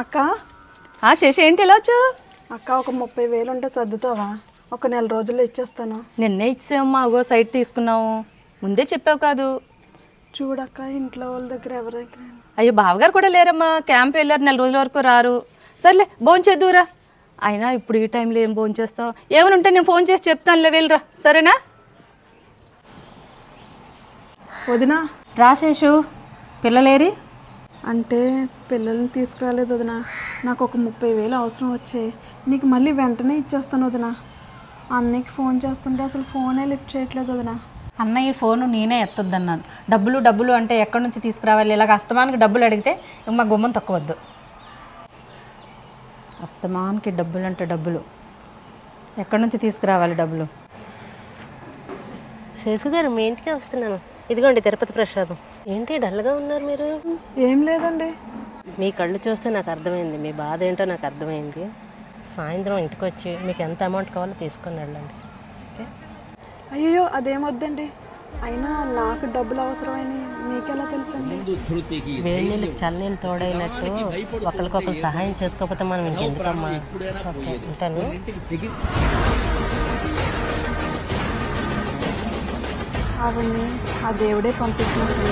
అక్క శేష ఏంటి ఎలా వచ్చావు? అక్క ఒక 30,000 ఉంటే సర్దుతావా? ఒక నెల రోజుల్లో ఇచ్చేస్తాను. నిన్నే ఇచ్చామమ్మా, అగో సైట్ తీసుకున్నావు, ముందే చెప్పావు కాదు. చూడక్క ఇంట్లో వాళ్ళ దగ్గర ఎవరి దగ్గర. అయ్యో బావగారు కూడా లేరమ్మా, క్యాంప్ వెళ్ళారు, 4 రోజుల వరకు రారు. సర్లే భోంచేద్దురా. అయినా ఇప్పుడు ఈ టైంలో ఏం భోంచేస్తావు? ఏమైనా ఉంటే నేను ఫోన్ చేసి చెప్తానులే, వెళ్ళరా సరేనా? వదినా రాశేషు పిల్లలేరి అంటే పిల్లల్ని తీసుకురాలేదు వదినా. నాకు ఒక 30,000 అవసరం వచ్చాయి. నీకు మళ్ళీ వెంటనే ఇచ్చేస్తాను వదినా. అన్నయ్యకి ఫోన్ చేస్తుంటే అసలు ఫోనే లిఫ్ట్ చేయట్లేదు వదినా. అన్నయ్య ఫోను నేనే ఎత్తొద్దన్నాను. డబ్బులు అంటే ఎక్కడి నుంచి తీసుకురావాలి? ఇలాగ అస్తమానికి డబ్బులు అడిగితే మా గుమ్మం తక్కువద్దు. అస్తమానికి డబ్బులు అంటే డబ్బులు ఎక్కడి నుంచి తీసుకురావాలి డబ్బులు? శేషు గారు మీ ఇంటికే వస్తున్నాను. ఇదిగోండి తిరుపతి ప్రసాదం. ఏంటి డల్గా ఉన్నారు మీరు? ఏం లేదండి. మీ కళ్ళు చూస్తే నాకు అర్థమైంది, మీ బాధ ఏంటో నాకు అర్థమైంది. సాయంత్రం ఇంటికి వచ్చి మీకు ఎంత అమౌంట్ కావాలో తీసుకొని వెళ్ళండి. ఓకే? అయ్యో అదేమొద్దండి. అయినా నాకు డబ్బులు అవసరమని మీకెలా తెలుసండి? వేడి నీళ్ళకి చల్లనీళ్ళు తోడైనట్టు ఒకరికొకరు సహాయం చేసుకోకపోతే మనం ఇంకెందుకమ్మా. ఓకే ఉంటాను. అవన్నీ ఆ దేవుడే పంపించినట్టు.